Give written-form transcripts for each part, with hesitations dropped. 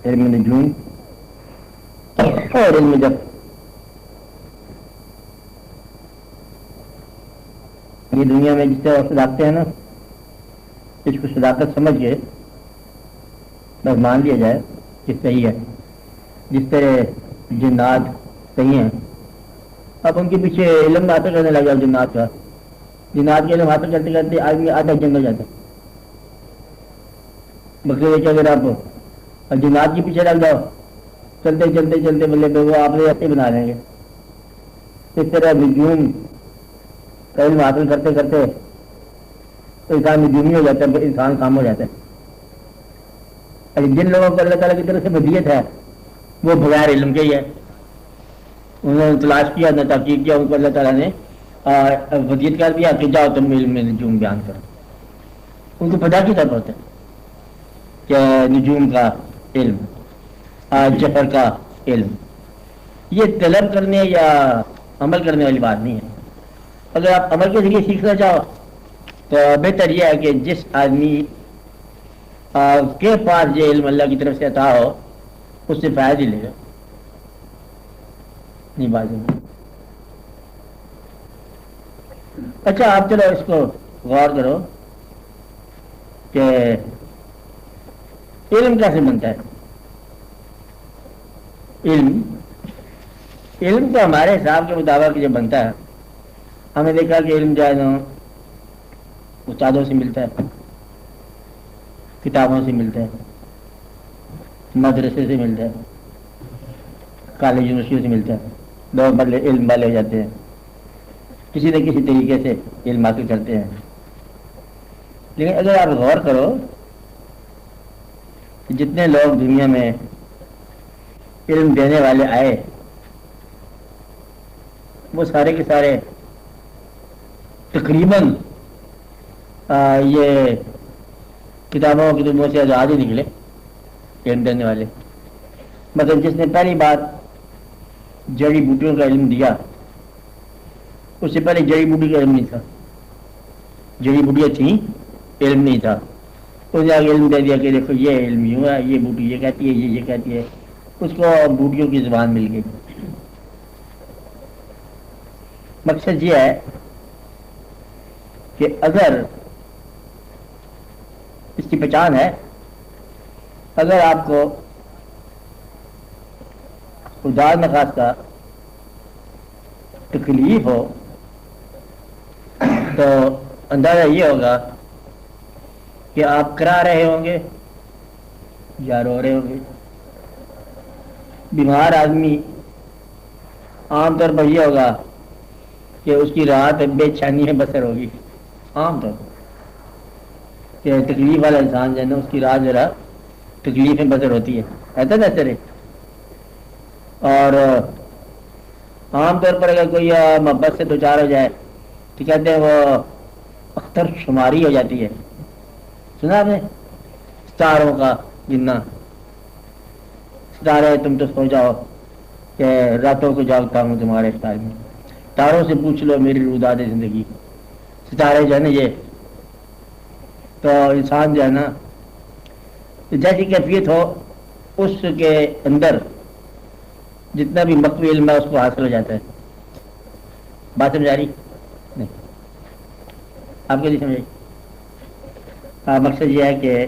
علم نجوم اور علم جب یہ دنیا میں جس طرح صداقتیں ہیں نا، اس کو صداقت سمجھ کے بس مان لیا جائے کہ صحیح ہے. جس طرح جنات صحیح ہیں، اب ان کے پیچھے علم حاصل کرنے لگ جاؤ جنات کا، جنات کے علم حاصل کرتے کرتے آدمی آدھا جنگل جاتا ہے. بکرے کہ اگر آپ جنات کے پیچھے لگ جاؤ چلتے چلتے چلتے مطلب وہ آپ نے ایسے بنا لیں گے. اس طرح نجوم کا علم حاصل کرتے کرتے تو انسان نجومی ہو جاتا ہے، انسان کام ہو جاتا ہے. جن لوگوں کو اللہ تعالیٰ کی طرف سے بدیت ہے وہ بغیر علم کے ہی ہے. انہوں نے تلاش کیا، نہ تحقیق کیا، ان کو اللہ تعالیٰ نے بدیت کر دیا کہ جاؤ تم علم نجوم بیان کرو. ان کو پتا کی طرف ہوتا ہے کہ نجوم کا علم، جفر کا علم، یہ طلب کرنے یا عمل کرنے والی بات نہیں ہے. اگر آپ عمل کے ذریعے سیکھنا چاہو تو بہتر یہ ہے کہ جس آدمی کے پاس یہ علم اللہ کی طرف سے عطا ہو اس سے فائدہ ہی لے گا. نہیں بات نہیں. اچھا آپ چلو اس کو غور کرو کہ علم کیسے بنتا ہے. علم تو ہمارے حساب کے مطابق جب بنتا ہے، ہمیں دیکھا کہ علم جو ہے نا استادوں سے ملتا ہے، کتابوں سے ملتا ہے، مدرسے سے ملتا ہے، کالج یونیورسٹیوں سے ملتا ہے. لوگ بڑے علم والے ہو جاتے ہیں، کسی نہ کسی طریقے سے علم حاصل کرتے ہیں. لیکن اگر آپ غور کرو کہ جتنے لوگ دنیا میں علم دینے والے آئے وہ سارے کے سارے تقریباً یہ کتابوں کی دنیا سے آزاد ہی نکلے علم دینے والے. مطلب جس نے پہلی بات جڑی بوٹیوں کا علم دیا، اس سے پہلے جڑی بوٹی کا علم نہیں تھا، جڑی بوٹیاں تھیں علم نہیں تھا. اس نے آگے علم دے دیا کہ دیکھو یہ علم یوں ہے، یہ بوٹی یہ کہتی ہے، یہ کہتی ہے. اس کو بوٹیوں کی زبان مل گئی. مقصد یہ ہے کہ اگر اس کی پہچان ہے، اگر آپ کو خدا نخواستہ تکلیف ہو تو اندازہ یہ ہوگا کہ آپ کرا رہے ہوں گے یا رو رہے ہوں گے. بیمار آدمی عام طور پر یہ ہوگا کہ اس کی رات بے چینی بسر ہوگی عام طور پر، کہ تکلیف والا انسان جو ہے نا اس کی رات ذرا تکلیف میں بسر ہوتی ہے، ایسا نا سر. اور عام طور پر اگر کوئی محبت سے دو چار ہو جائے تو کہتے ہیں وہ اختر شماری ہو جاتی ہے. سنا آپ نے ستاروں کا گننا، ستارے تم تو سو جاؤ کہ راتوں کو جاگتا ہوں تمہارے اختیار میں، تاروں سے پوچھ لو میری روداد زندگی. ستارے جو ہے نا یہ تو انسان جو ہے نا جیسی کیفیت ہو اس کے اندر جتنا بھی مقوی علم ہے اس کو حاصل ہو جاتا ہے. بات سمجھ آ رہی نہیں آپ کے لیے؟ سمجھ آئی. مقصد یہ ہے کہ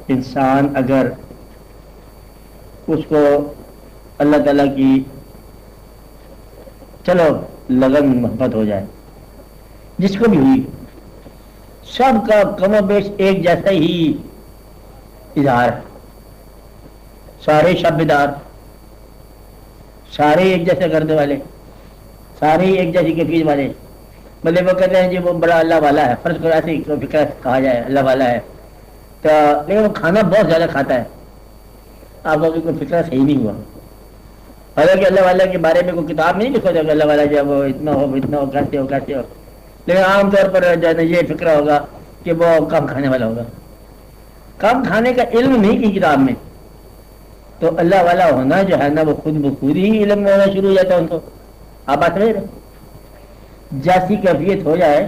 انسان اگر اس کو اللہ تعالیٰ کی چلو لگن محبت ہو جائے، جس کو بھی ہوئی، سب کا کم و بیش ایک جیسا ہی اظہار ہے. سارے شبدار، سارے ایک جیسے کرنے والے، سارے ایک جیسی کیفیت والے. مطلب وہ کہتے ہیں جی وہ بڑا اللہ والا ہے، فرض کرو ایسے فکر کہا جائے اللہ والا ہے تو، لیکن وہ کھانا بہت زیادہ کھاتا ہے. آپ کو کوئی فکر صحیح نہیں ہوا. حالانکہ اللہ والا کے بارے میں کوئی کتاب نہیں لکھو جائے کہ اللہ والا جب وہ اتنا ہو اتنا ہو کیسے ہو کیسے ہو، لیکن عام طور پر جو ہے یہ فکر ہوگا کہ وہ کم کھانے والا ہوگا. کم کھانے کا علم نہیں کی کتاب میں، تو اللہ والا ہونا جو ہے نا وہ خود بخود ہی علم میں ہونا شروع ہو جاتا ہے ان کو. آپ بات سمجھ رہے؟ جیسی کیفیت ہو جائے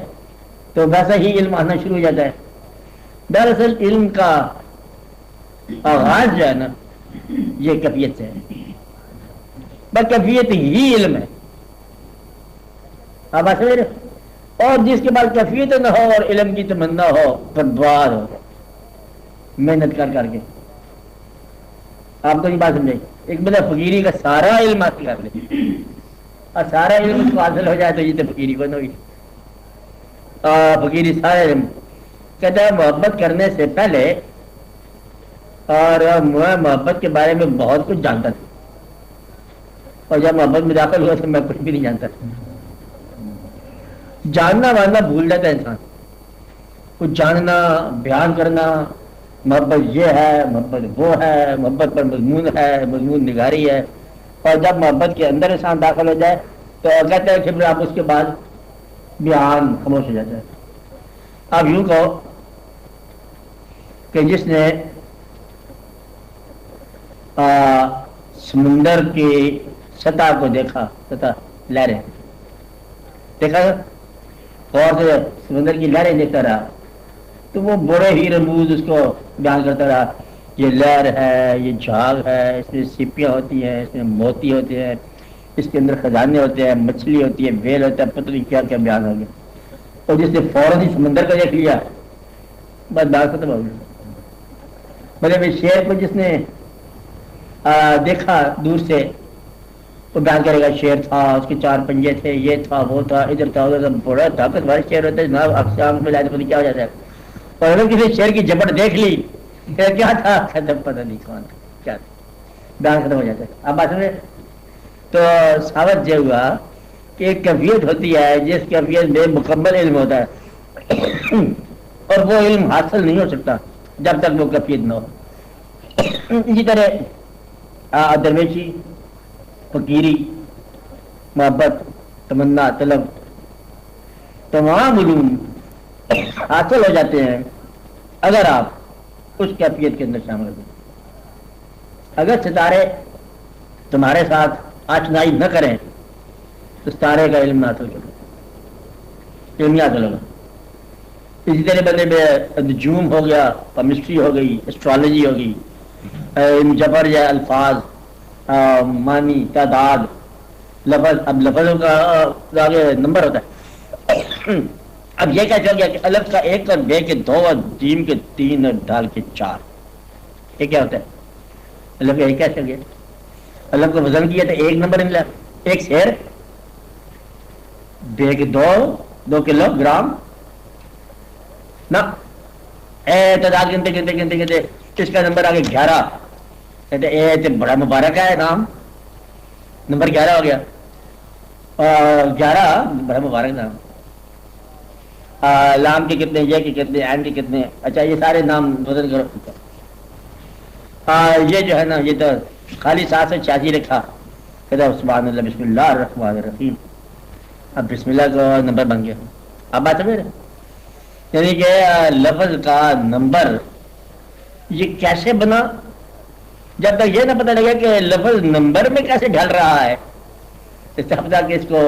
تو ویسا ہی علم آنا شروع ہو جاتا ہے. دراصل علم کا آغاز جو ہے نا یہ کیفیت سے ہے، بس کیفیت ہی علم ہے. آپ سمجھ رہے؟ اور جس کے بعد کیفیت نہ ہو اور علم کی تمنا ہو برباد ہو محنت کر کر کے. آپ کو یہ بات سمجھے؟ ایک بندہ فقیری کا سارا علم حاصل کر لے اور سارا علم اس کو حاصل ہو جائے تو یہ تو فقیری کو نہ ہوئی. فقیری سارا علم کہتا ہے محبت کرنے سے پہلے اور میں محبت کے بارے میں بہت کچھ جانتا تھا اور جب محبت میں داخل ہوا تو میں کچھ بھی نہیں جانتا تھا. جاننا ماننا بھول جاتا ہے انسان. کچھ جاننا بیان کرنا محبت یہ ہے محبت وہ ہے محبت پر مضمون ہے مضمون نگاری ہے. اور جب محبت کے اندر انسان داخل ہو جائے تو کہتا ہے کہ پھر آپ اس کے بعد بیان خاموش ہو جاتا ہے. آپ یوں کہو کہ جس نے سمندر کی سطح کو دیکھا، سطح لہریں دیکھا اور سے سمندر کی لہریں دیکھتا رہا تو وہ بڑے ہی رموز اس کو بیان کرتا رہا. یہ لہر ہے، یہ جھاگ ہے، اس میں سیپیاں ہوتی ہیں، اس میں موتی ہوتے ہیں، اس کے اندر خزانے ہوتے ہیں، مچھلی ہوتی ہے، ویل ہوتا ہے، پتہ نہیں کیا کیا بیان ہو گیا. اور جس نے فوراً ہی سمندر کو دیکھ لیا بس بات ختم ہو گئی. مطلب شیر کو جس نے دیکھا دور سے وہ بیان کرے گا شیر تھا، اس کے 4 پنجے تھے، یہ تھا وہ تھا ادھر تھا ادھر تھا، بڑا طاقتور شیر ہوتا ہے جناب. اقسام میں جائے تو کیا ہو جاتا ہے. اور اگر کسی شیر کی جبڑ دیکھ لی پھر کیا تھا پتہ نہیں کون تھا کیا تھا، بیان ختم ہو جاتا ہے. اب بات سمجھے؟ تو ثابت یہ ہوا کہ ایک کیفیت ہوتی ہے جس کیفیت میں مکمل علم ہوتا ہے اور وہ علم حاصل نہیں ہو سکتا جب تک وہ کیفیت نہ ہو. اسی طرح درویشی، فقیری، محبت، تمنا، طلب تمام علوم حاصل ہو جاتے ہیں اگر آپ اس کیفیت کے اندر شامل ہو. اگر ستارے تمہارے ساتھ آشنائی نہ کریں تو ستارے کا علم نہ حاصل کرو، علم نہیں حاصل ہوگا. اسی طرح بندے میں نجوم ہو گیا، کیمسٹری ہو گئی، اسٹرالوجی ہو گئی، جبر یا الفاظ، معنی، تعداد، لفظ. اب لفظوں کا آگے نمبر ہوتا ہے. اب یہ کیسے ہو گیا کہ الف کا 1 اور بے کے 2 اور جیم کے 3 اور ڈال کے 4، یہ کیا ہوتا ہے؟ الف کا 1 کیسے ہو گیا؟ الف کا وزن کیا تو 1 نمبر ملا، 1 شیر، بے کے 2 کلو گرام نا. تعداد گنتے گنتے گنتے گنتے اس کا نمبر آگے 11. کہتے اے بڑا مبارک ہے نام، نمبر 11 ہو گیا. 11 بڑا مبارک نام. لام کے کتنے، یہ کے کتنے، عین کے کتنے. اچھا یہ سارے نام وزن کرو. یہ جو ہے نا یہ تو خالی 786 لکھا. کہتا سبحان اللہ بسم اللہ الرحمن الرحیم. اب بسم اللہ کا نمبر بن گیا. اب بات سمجھ رہے؟ یعنی کہ لفظ کا نمبر یہ کیسے بنا؟ جب تک یہ نہ پتہ لگا کہ لفظ نمبر میں کیسے ڈھل رہا ہے اس سے پتہ کہ اس کو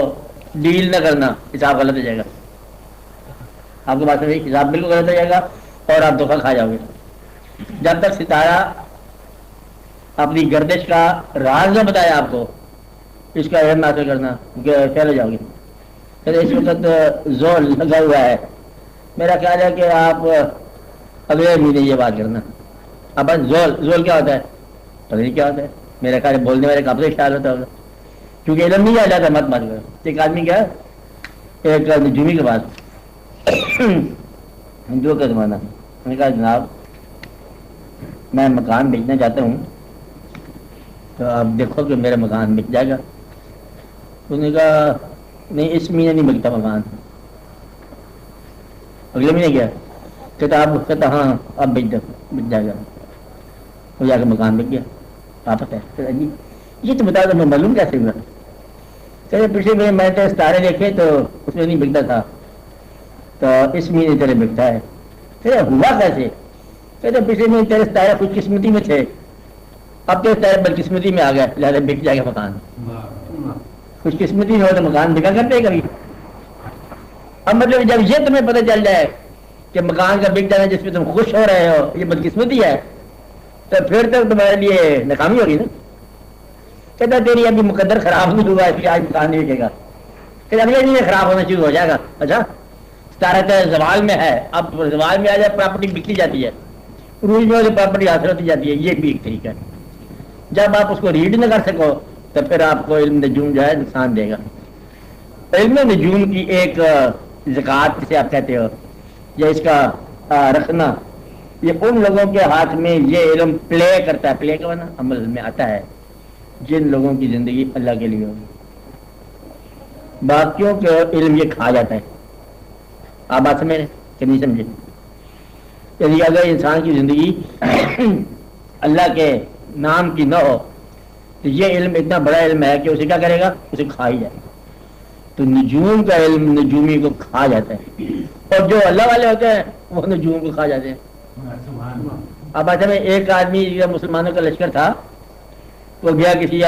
ڈیل نہ کرنا، حساب غلط ہو جائے گا. آپ کے بات میں حساب بالکل غلط ہو جائے گا اور آپ دھوکہ کھا جاؤ گے. جب تک ستارہ اپنی گردش کا راز نہ بتایا آپ کو اس کا علم حاصل کرنا فیل ہو جاؤ گے. اس وقت زور لگا ہوا ہے، میرا خیال ہے کہ آپ اگلے مہینے یہ بات کرنا. اب زول کیا ہوتا ہے پتہ نہیں کیا ہوتا ہے. میرا خیال ہے بولنے والے کا اپنے خیال ہوتا ہوگا کیونکہ علم نہیں آ جاتا. مت کرو. ایک آدمی کیا ایک نجومی کے پاس ہندوؤں کا زمانہ، میں نے کہا جناب میں مکان بیچنا چاہتا ہوں تو آپ دیکھو کہ میرا مکان بک جائے گا. اس نے کہا نہیں اس مہینے نہیں بکتا مکان. اگلے مہینے گیا کہتا آپ کہتا ہاں اب بک جائے گا. وہ جا کے مکان بک گیا. واپس ہے جی یہ تو بتا دو میں معلوم کیسے ہوا؟ کہتے پچھلے مہینے میں تو ستارے دیکھے تو اس میں نہیں بکتا تھا تو اس مہینے تیرے بکتا ہے. کہتے ہوا کیسے؟ کہتے پچھلے مہینے تیرے ستارے خوش قسمتی میں تھے، اب تیرے ستارے بدقسمتی میں آ گئے لہٰذا بک جائے گا مکان. خوش قسمتی میں ہو تو مکان بکا کرتے کبھی. اب مطلب جب یہ تمہیں پتہ چل جائے کہ مکان کا بک جانا جس میں تم خوش ہو رہے ہو یہ بدقسمتی ہے تو پھر تک تمہارے لیے ناکامی ہوگی نا. کہتا تیری ابھی مقدر خراب نہیں ہوا اس لیے آج مکان نہیں بکے گا, کہ اگلے دن خراب ہونا شروع ہو جائے گا. اچھا ستارہ تو زوال میں ہے, اب زوال میں آ جائے پراپرٹی بکتی جاتی ہے, روز میں پراپرٹی حاصل ہوتی جاتی ہے, یہ بھی ایک طریقہ ہے. جب آپ اس کو ریڈ نہ کر سکو تو پھر آپ کو علم نجوم جو ہے نقصان دے گا. علم نجوم کی ایک زکوٰۃ جسے آپ کہتے ہو یا اس کا رکھنا, یہ ان لوگوں کے ہاتھ میں یہ علم پلے کرتا ہے, پلے کا نا عمل میں آتا ہے جن لوگوں کی زندگی اللہ کے لیے ہوگی. باقیوں کے علم یہ کھا جاتا ہے. آپ بات سمجھ رہے کہ نہیں سمجھے؟ یعنی اگر انسان کی زندگی اللہ کے نام کی نہ ہو تو یہ علم اتنا بڑا علم ہے کہ اسے کیا کرے گا, اسے کھا ہی جائے. تو نجوم کا علم نجومی کو کھا جاتا ہے, اور جو اللہ والے ہوتے ہیں وہ نجوم کو کھا جاتے ہیں. اب ایسے میں ایک آدمی مسلمانوں کا لشکر تھا, وہ گیا کسی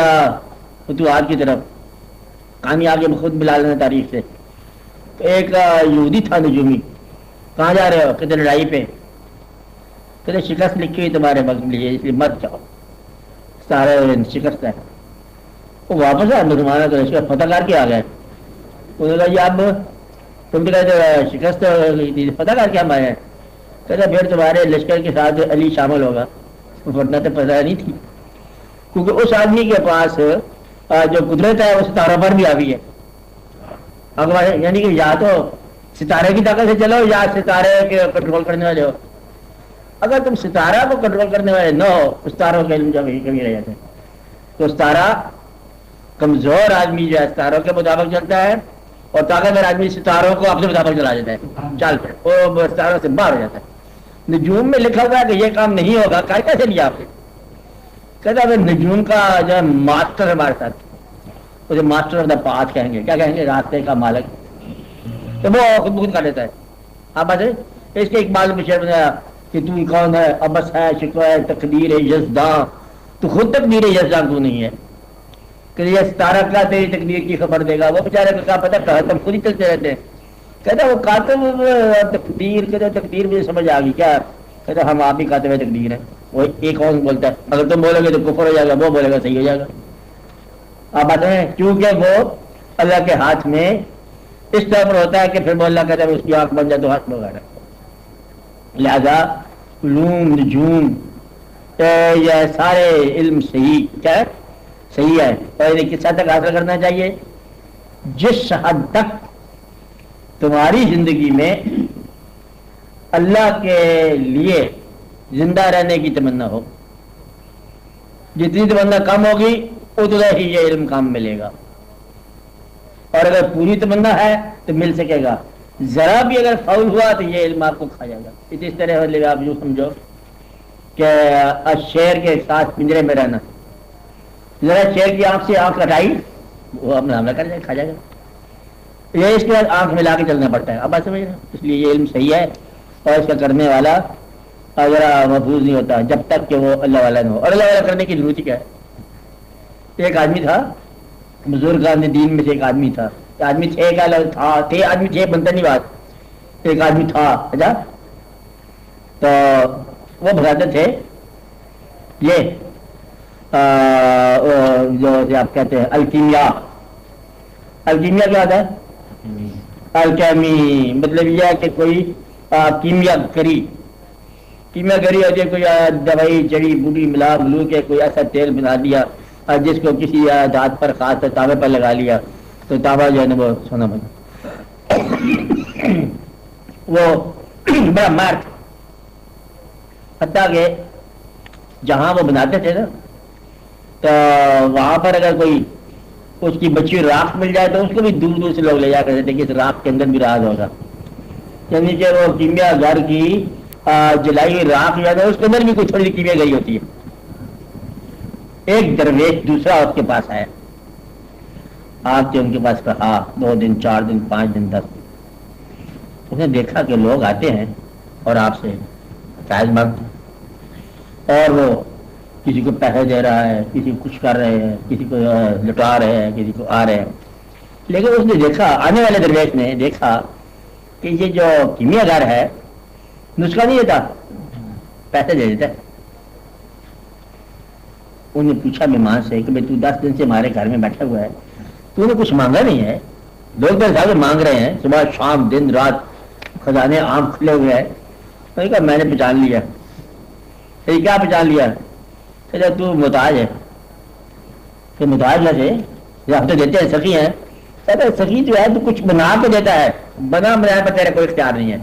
فتوحات کی طرف, کہانی آگے خود ملا لینا تاریخ سے. تو ایک یہودی تھا نجومی, کہاں جا رہے ہو, کہتے لڑائی پہ. کہتے شکست لکھی ہوئی تمہارے وقت لیے اس لیے مت جاؤ, سارے شکست ہے. وہ واپس آئے مسلمانوں کا لشکر فتح کر کے آ گئے. انہوں نے کہا اب تم تو کہتے شکست فتح کر کے ہم آئے ہیں. کہتے پھر تمہارے لشکر کے ساتھ علی شامل ہوگا. ورنہ تو پتہ نہیں تھی, کیونکہ اس آدمی کے پاس جو قدرت ہے وہ ستاروں پر بھی آئی ہے. یعنی کہ یا تو ستارے کی طاقت سے چلو یا ستارے کے کنٹرول کرنے والے ہو. اگر تم ستارہ کو کنٹرول کرنے والے نہ ہو, ستاروں کے علم جب کمی رہ جاتے ہیں. تو ستارہ کمزور آدمی جو ہے ستاروں کے مطابق چلتا ہے, اور طاقتور آدمی ستاروں کو اپنے مطابق چلا دیتا ہے, چل پھر وہ ستاروں سے باہر ہو جاتا ہے. نجوم میں لکھا ہوا ہے کہ یہ کام نہیں ہوگا, کیسے لیا آپ نے؟ کہتا ہے نجوم کا جو ہے ماسٹر ہمارے ساتھ, اسے ماسٹر آف دا پاتھ کہیں گے. کیا کہیں گے؟ راستے کا مالک. تو وہ خود بخود کر دیتا ہے. آپ بات اس کے ایک بال میں شعر بنایا کہ تو کون ہے, ابس ہے, شکوہ ہے, تقدیر یزداں. تو خود تقدیر یزداں تو نہیں ہے کہ یہ ستارہ کا تیری تقدیر کی خبر دے گا. وہ بیچارے کو کیا پتہ, تم خود ہی چلتے رہتے ہیں. کہتا وہ کاتب تقدیر, کہتے تقدیر مجھے سمجھ آ گئی. کیا کہتا ہم آپ ہی کاتب تقدیر ہیں. وہ ایک اور بولتا ہے اگر تم بولو گے تو کفر ہو جائے گا, وہ بولے گا صحیح ہو جائے گا. آپ بات ہیں, کیونکہ وہ اللہ کے ہاتھ میں اس طرح پر ہوتا ہے کہ پھر وہ اللہ کہتا ہے اس کی آنکھ بن جائے تو ہاتھ وغیرہ. لہذا علوم نجوم یہ سارے علم صحیح کیا ہے, صحیح ہے. اور انہیں کس حد تک حاصل کرنا چاہیے؟ جس حد تک تمہاری زندگی میں اللہ کے لیے زندہ رہنے کی تمنا ہو. جتنی تمنا کم ہوگی اتنا ہی یہ علم کام ملے گا, اور اگر پوری تمنا ہے تو مل سکے گا. ذرا بھی اگر فاؤل ہوا تو یہ علم آپ کو کھا جائے گا. اس طرح آپ یوں سمجھو کہ شیر کے ساتھ پنجرے میں رہنا, ذرا شیر کی آنکھ سے آنکھ ہٹائی وہ اپنا حملہ کر جائے, کھا جائے گا. یہ اس کے بعد آنکھ ملا کے چلنا پڑتا ہے. اب بات سمجھ رہے ہیں؟ اس لیے یہ علم صحیح ہے, اور اس کا کرنے والا ذرا محفوظ نہیں ہوتا جب تک کہ وہ اللہ والا نہ ہو. اور اللہ والا کرنے کی ضرورت کیا ہے؟ ایک آدمی تھا, بزرگ دین میں سے ایک آدمی تھا. آدمی تھے کیا تھا, تھے آدمی تھے بنتا نہیں بات, ایک آدمی تھا. اچھا تو وہ بتاتے تھے یہ جو آپ کہتے ہیں الکیمیا. الکیمیا کیا ہوتا ہے؟ الکیمی مطلب یہ ہے کہ کوئی کیمیا گری ہوتی ہے, کوئی دوائی جڑی بوٹی ملا ملو کے کوئی ایسا تیل بنا دیا جس کو کسی دانت پر خاص تانبے پر لگا لیا تو تانبا جو ہے نا وہ سونا بنا. وہ بڑا مار تھا, حتیٰ کہ جہاں وہ بناتے تھے نا تو وہاں پر اگر کوئی اس کی بچی راکھ مل جائے تو اس کو بھی دور دور سے لوگ لے جا کرتے تھے کہ اس راکھ کے اندر بھی راز ہوگا. یعنی کہ وہ کیمیا گھر کی جلائی راکھ جو ہے اس کے اندر بھی کوئی تھوڑی کیمیا گئی ہوتی ہے. ایک درویش دوسرا اس کے پاس آیا, آپ کے ان کے پاس کہا 2 دن 4 دن 5 دن 10. اس نے دیکھا کہ لوگ آتے ہیں اور آپ سے فیض مانگتے ہیں, اور وہ کسی کو پیسے دے رہا ہے, کسی کو کچھ کر رہے ہیں, کسی کو لٹا رہے ہیں, کسی کو آ رہے ہیں. لیکن اس نے دیکھا, آنے والے درویش نے دیکھا کہ یہ جو کیمیا گھر ہے نسخہ نہیں دیتا، پیسے دے دیتا ہے. انہوں نے پوچھا مہمان سے کہ بھائی تو 10 دن سے ہمارے گھر میں بیٹھا ہوا ہے، تو نے کچھ مانگا نہیں ہے؟ لوگ میرے ساتھ مانگ رہے ہیں صبح شام دن رات، خزانے عام کھلے ہوئے ہیں. میں نے کہا میں نے پہچان لیا. کیا پہچان لیا؟ کہ تو محتاج ہے. کہ محتاج ہے ہم تو دیتے ہیں، سخی ہیں. کہتا ہے سخی جو ہے تو کچھ بنا کے دیتا ہے، بنا بنایا پر تیرا کوئی اختیار نہیں ہے.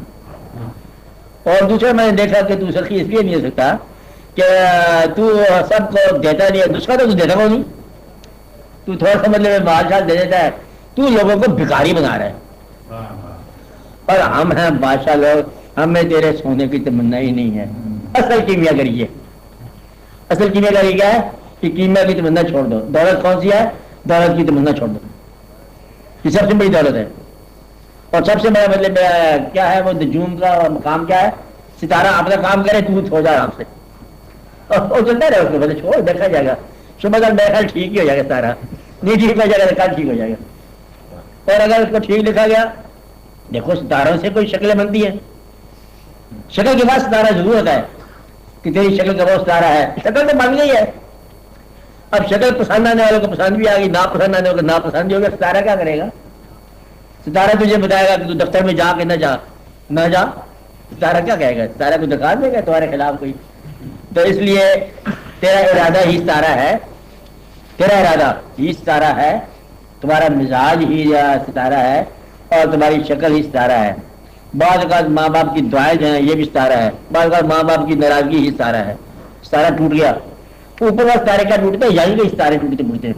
اور دوسرا میں نے دیکھا کہ تو سخی اس لیے نہیں ہو سکتا کہ تو سب کو دیتا نہیں ہے، دوسرا تو دیتا کو نہیں، تو تھوڑا سا مطلب بال شال دے دیتا ہے، تو لوگوں کو بھکاری بنا رہا ہے. اور ہم ہیں بادشاہ لوگ، ہمیں تیرے سونے کی تمنا ہی نہیں ہے. اصل کیمیا گری ہے. اصل کیمیا گری کیا ہے کہ کیمیا کی تمنا چھوڑ دو. دولت کون سی ہے؟ دولت کی تمنا چھوڑ دو. یہ سب سے بڑی دولت ہے. اور سب سے بڑا مطلب کیا ہے؟ وہ نجوم کا مقام کیا ہے؟ ستارہ اپنا کام کرے تو ہو جائے آپ سے، اور چلتا رہے اس کو بولے چھوڑ دیکھا جائے گا، صبح تک میرا خیال ٹھیک ہی ہو جائے گا. ستارہ نہیں ٹھیک ہو جائے گا تو کل ٹھیک ہو جائے گا. اور اگر اس کو ٹھیک لکھا گیا، دیکھو ستاروں سے کوئی شکلیں بنتی ہیں، شکل کے بعد ستارہ ضرور ہوتا ہے کہ تیری شکل کا وہ ستارہ ہے. شکل تو بن گئی ہے، اب شکل پسند آنے والوں کو پسند بھی آ گئی، ناپسند آنے والوں کو ناپسند بھی ہوگا. ستارہ کیا کرے گا؟ ستارہ تجھے بتائے گا کہ تو دفتر میں جا کے نہ جا. ستارہ کیا کہے گا؟ ستارہ کو دکھا دے گا تمہارے خلاف کوئی. تو اس لیے تیرا ارادہ ہی ستارہ ہے، تیرا ارادہ ہی ستارہ ہے، تمہارا مزاج ہی ستارہ ہے، اور تمہاری شکل ہی ستارہ ہے. بعض اوقات ماں باپ کی دعائیں جو ہیں یہ بھی ستارہ ہے، بعض اوقات ماں باپ کی ناراضگی ہی ستارہ ہے. ستارہ ٹوٹ گیا، اوپر کا ستارے کا ٹوٹتا ہے، یعنی کہ ستارے ٹوٹتے ٹوٹتے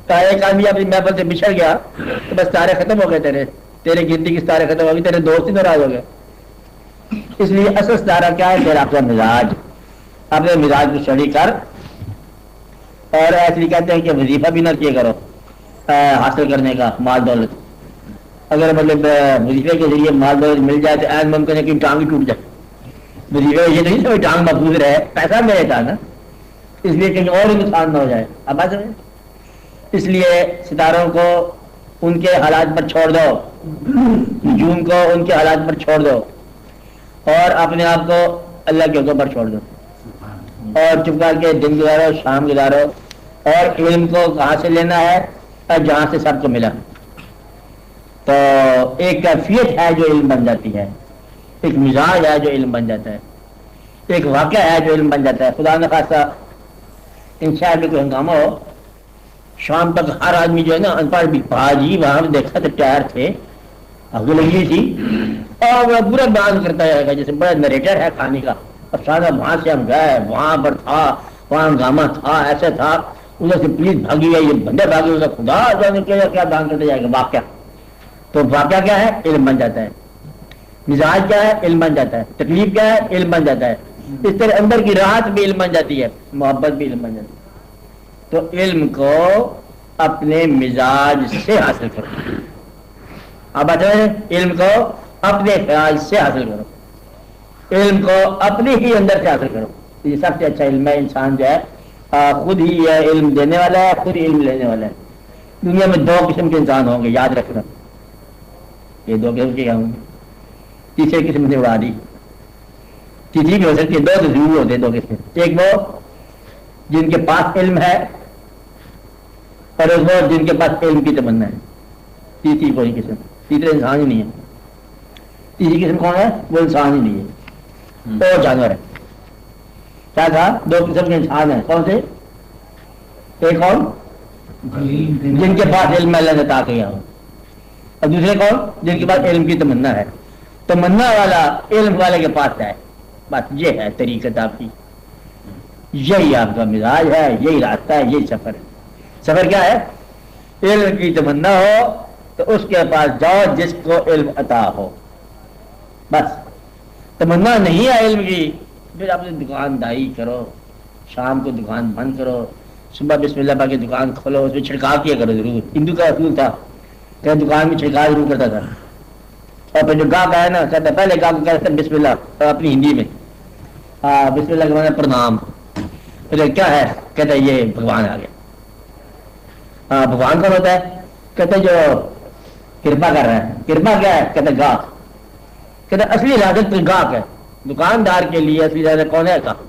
ایک آدمی اپنی محفل سے بچھڑ گیا تو بس ستارے ختم ہو گئے. تیرے گنتی کی ستارے ختم ہو گئی، تیرے دوست ہی ناراض ہو گئے. اس لیے اصل ستارہ کیا ہے؟ تیرا اپنا مزاج. اپنے مزاج کو اسٹڈی کر. اور ایسے ہی کہتے ہیں کہ وظیفہ بھی نہ کیا کرو حاصل کرنے کا مال دولت. اگر مطلب وظیفے کے ذریعے مال دولت مل جائے تو عین ممکن ہے کہ ٹانگ ہی ٹوٹ جائے. وظیفے یہ نہیں سمجھ ٹانگ محفوظ رہے، پیسہ میرے تھا نا، اس لیے کہیں اور نقصان نہ ہو جائے. اب بات سمجھ. اس لیے ستاروں کو ان کے حالات پر چھوڑ دو، نجوم کو ان کے حالات پر چھوڑ دو، اور اپنے آپ کو اللہ کے حکم پر چھوڑ دو. اور چپ کر کے دن گزارو، شام گزارو. اور علم کو کہاں سے لینا ہے؟ جہاں سے سب کو ملا. تو ایک کیفیت ہے جو علم بن جاتی ہے، ایک مزاج ہے جو علم بن جاتا ہے، ایک واقعہ ہے جو علم بن جاتا ہے. خدا نہ خاصہ ان شہر میں کوئی ہنگامہ ہو، شام تک ہر آدمی جو ہے نا ان پڑھ بھی باجی وہاں دیکھا تو ٹائر تھے، آگ لگی تھی، اور وہ پورا بیان کرتا ہے جیسے بڑا نریٹر ہے کہانی کا. افسانہ وہاں سے ہم گئے، وہاں پر تھا، وہاں ہنگامہ تھا، ایسا تھا، ادھر سے پولیس بھاگی ہے، یہ بندے بھاگے، ادھر خدا جانے کیا بیان کرتے جائے گا. واقعہ تو واقعہ کیا ہے؟ علم بن جاتا ہے. مزاج کیا ہے؟ علم بن جاتا ہے. تکلیف کیا ہے؟ علم بن جاتا ہے. اس طرح اندر کی راحت بھی علم بن جاتی ہے، محبت بھی علم بن جاتی ہے. تو علم کو اپنے مزاج سے حاصل کرو. آپ بتائیں، علم کو اپنے خیال سے حاصل کرو، علم کو اپنے ہی اندر سے حاصل کرو. یہ سب سے اچھا علم ہے. انسان جو ہے خود ہی علم دینے والا ہے، خود ہی علم لینے والا ہے. دنیا میں 2 قسم کے انسان ہوں گے، یاد رکھنا. یہ 2 قسم کے ہوں گے، تیسرے قسم سے اڑا دی. تیسری بھی ہو سکتی ہے، 2 تو ضرور ہوتے ہیں. 2 قسم، ایک وہ جن کے پاس علم ہے، اور ایک وہ جن کے پاس علم کی تمنا ہے. تیسری کوئی قسم، تیسرے انسان ہی نہیں ہے. تیسری قسم کون ہے؟ وہ انسان ہی نہیں ہے، اور جانور ہے. کیا کہا؟ 2 قسم کے انسان ہیں. کون سے؟ ایک کون؟ جن کے پاس علم اللہ نے عطا کیا ہو، اور دوسرے کون؟ جن کے پاس علم کی تمنا ہے. تمنا والا علم والے کے پاس ہے. بس یہ ہے طریقت آپ کی، یہی آپ کا مزاج ہے، یہی راستہ ہے، یہی سفر ہے. سفر کیا ہے؟ علم کی تمنا ہو تو اس کے پاس جاؤ جس کو علم عطا ہو. بس تمنا نہیں ہے علم کی، پھر آپ نے دکانداری کرو، شام کو دکان بند کرو، صبح بسم اللہ پاک کی دکان کھولو، اس میں چھڑکاو کیا کرو ضرور. ہندو کا اصول تھا کہ دکان میں چھڑکاو ضرور کرتا تھا. اور پھر جو گاہک آیا نا کہتا پہلے گاہک کو کہتا بسم اللہ، اپنی ہندی میں بسم اللہ کے معنی پرنام. پھر کیا ہے؟ کہتا ہے یہ بھگوان آ گیا. بھگوان کون ہوتا ہے؟ کہتے جو کرپا کر رہا ہے. کرپا کیا ہے؟ کہتے گاہک. کہتے اصلی رازق تو گاہک ہے. دکاندار کے لیے اصلی رازق کون ہے؟ گاہک،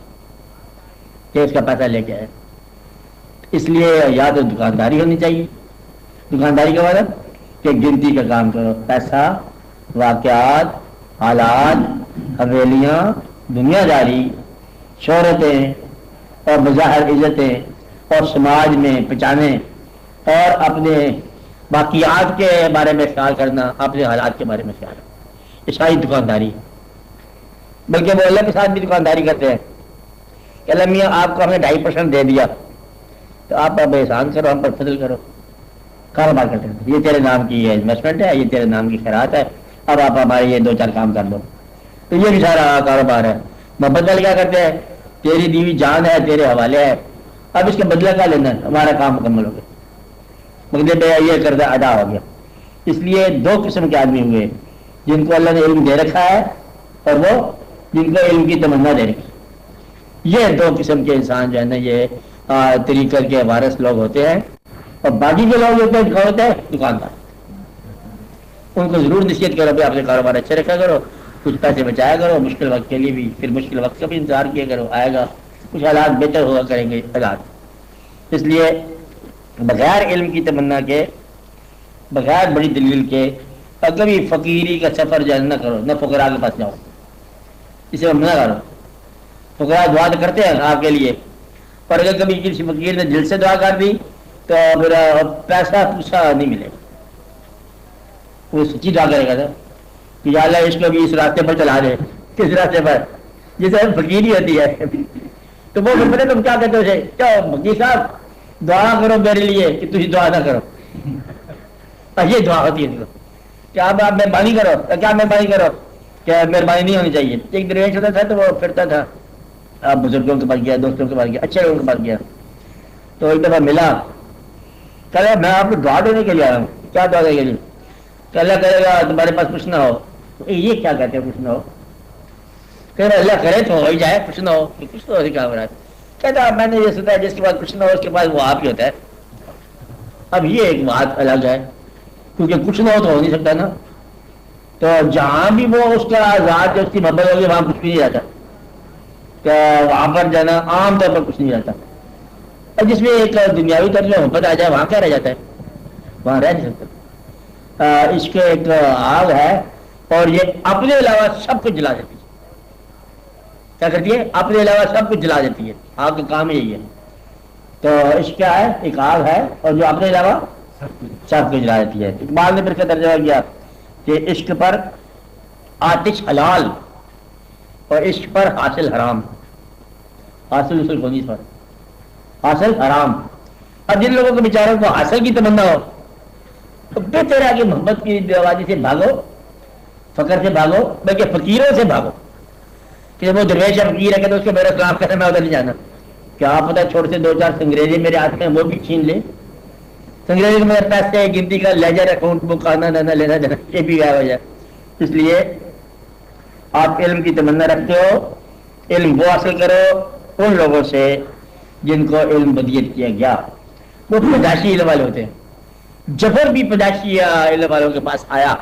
کہ اس کا پیسہ لے کے آئے. اس لیے یا تو دکانداری ہونی چاہیے. دکانداری کا مطلب کہ گنتی کا کام کرو. پیسہ، واقعات، حالات، حویلیاں، دنیا داری، شہرتیں اور بظاہر عزتیں اور سماج میں پہچانے اور اپنے باقیات کے بارے میں خیال کرنا، اپنے حالات کے بارے میں خیال کرنا، یہ ساری دکانداری. بلکہ وہ اللہ کے ساتھ بھی دکانداری کرتے ہیں کہ اللہ میاں آپ کو ہم نے 2.5% دے دیا تو آپ اب احسان کرو، ہم پر فضل کرو. کاروبار کرتے ہیں، یہ تیرے نام کی انویسٹمنٹ ہے، یہ تیرے نام کی خیرات ہے، اب آپ ہمارے یہ 2-4 کام کر دو. تو یہ بھی سارا کاروبار ہے. محبت والے کیا کرتے ہیں؟ تیری دیوی جان ہے، تیرے حوالے ہے، اب اس کا بدلہ کیا لینا ہے؟ ہمارا کام مکمل ہو گیا، مطلب یہ قرضہ ادا ہو گیا. اس لیے 2 قسم کے آدمی ہوئے، جن کو اللہ نے علم دے رکھا ہے اور وہ جن کو علم کی تمنا دے رکھی. یہ 2 قسم کے انسان جو ہے نا یہ طریقت کے وارث لوگ ہوتے ہیں. اور باقی کے لوگ ہوتے ہیں ہوتے ہیں دکاندار. ان کو ضرور نصیحت کرو کہ اپنے کاروبار اچھے رکھا کرو، کچھ پیسے بچایا کرو مشکل وقت کے لیے بھی، پھر مشکل وقت کا بھی انتظار کیا کرو، آئے گا، کچھ حالات بہتر ہوا کریں گے حالات. اس لیے بغیر علم کی تمنا کے، بغیر بڑی دلیل کے کبھی فقیری کا سفر جو نہ کرو، نہ فقراء کے پاس جاؤ. اسے منع کرو. فقراء دعا تو کرتے ہیں آپ کے لیے، پر اگر کبھی کسی فقیر نے دل سے دعا کر دی تو پھر پیسہ پوچھا نہیں ملے گا. وہ سچی دعا کرے گا نا کہ یا اللہ اس کو بھی اس راستے پر چلا دے. کس راستے پر؟ جسے فقیری ہوتی ہے. تو وہ پتہ تم کیا کہتے ہو اسے؟ کیا فقیر صاحب دعا کرو میرے لیے کہ تجھے دعا نہ کرو. یہ دعا ہوتی ہے کہ آپ مہربانی کرو. کیا مہربانی کرو؟ کہ مہربانی نہیں ہونی چاہیے. ایک درویش ہوتا تھا تو وہ پھرتا تھا، آپ بزرگوں کے پاس گیا، دوستوں کے پاس گیا، اچھے لوگوں کے پاس گیا. تو ایک دفعہ ملا، کہ میں آپ کو دعا دینے کے لیے آیا ہوں. کیا دعا دے کے لیے؟ کہ اللہ کرے گا تمہارے پاس کچھ نہ ہو. یہ کیا کہتے ہیں کچھ نہ ہو؟ کہ اللہ کرے تو ہو ہی جائے، کچھ نہ ہو. کچھ تو کیا ہو رہا ہے؟ کہتا میں نے یہ سنا ہے جس کے پاس کچھ نہ ہو اس کے پاس وہ آپ ہی ہوتا ہے. اب یہ ایک بات الگ ہے، کیونکہ کچھ نہ ہو تو ہو نہیں سکتا نا. تو جہاں بھی وہ اس کا ذات جو اس کی محبت ہوگی وہاں کچھ بھی نہیں رہتا. کہ وہاں پر جانا عام طور پر کچھ نہیں رہتا. اور جس میں ایک دنیاوی طرز میں محبت آ جائے وہاں کیا رہ جاتا ہے؟ وہاں رہ نہیں سکتا. اس کے ایک آگ ہے اور یہ اپنے علاوہ سب کچھ جلا دیتی ہے. کیا کرتی ہے؟ اپنے علاوہ سب کچھ جلا دیتی ہے. آگ کا کام یہی ہے. تو عشق کیا ہے؟ ایک آگ ہے اور جو اپنے علاوہ سب کچھ جلا دیتی ہے. اقبال نے پھر کا ترجمہ کیا کہ عشق پر آتش حلال اور عشق پر حاصل حرام. حاصل اصل کونی پر حاصل حرام. اب جن لوگوں کو بیچاروں کو حاصل کی تمنا ہو تو بہتر ہے کہ محبت کی دیوازی سے بھاگو، فقر سے بھاگو، بلکہ فقیروں سے بھاگو. کہ وہ درویش فقیر ہے کہ اس کو میرا سلام کرنا، میں ادھر نہیں جانا. کیا آپ پتا چھوڑ سے 2-4 انگریزی میرے ہاتھ میں وہ بھی چھین لے. انگریزی میں پیسے گنتی کا لیجر اکاؤنٹ بک آنا نہ لینا دینا یہ بھی غائب ہو جائے. اس لیے آپ علم کی تمنا رکھتے ہو، علم وہ حاصل کرو ان لوگوں سے جن کو علم بدیت کیا گیا. وہ پیدائشی علم والے ہوتے ہیں. جبر بھی پیدائشی علم والوں کے پاس آیا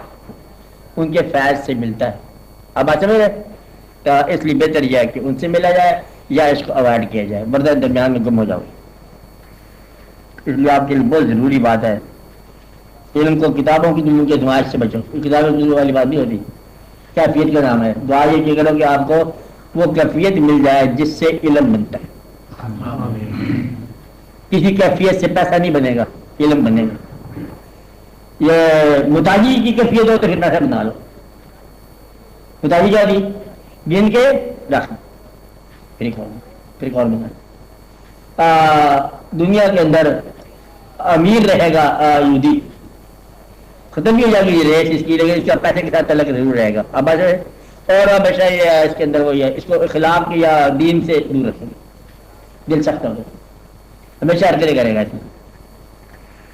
ان کے فیض سے ملتا ہے. اب بات سمجھ رہے؟ تو اس لیے بہتر یہ ہے کہ ان سے ملا جائے یا اس کو اوائڈ کیا جائے، ورنہ درمیان میں گم ہو جاؤ. اس لیے آپ کے لیے بہت ضروری بات ہے علم کو کتابوں کی دنیا کے دماغ سے بچو. کتابوں کی دنیا والی بات نہیں ہوتی. کیفیت کا نام ہے. دعا یہ کہ کرو کہ آپ کو وہ کیفیت مل جائے جس سے علم بنتا ہے. کسی کیفیت سے پیسہ نہیں بنے گا، علم بنے گا. یہ متاجی کی کیفیت ہو تو پھر پیسہ بنا لو. متاجی کیا دی؟ گن کے رکھنا پھر اور بنا. دنیا کے اندر امیر رہے گا یہودی، ختم ہی ہو جائے گی یہ ریس اس کی، لیکن اس کا پیسے کے ساتھ تعلق ضرور رہے گا. اب اور ہمیشہ یہ اس کے اندر وہی ہے، اس کو اخلاق کی یا دین سے دور رکھیں گے. دل سخت ہوگا، ہمیشہ حرکتیں کرے گا اس میں.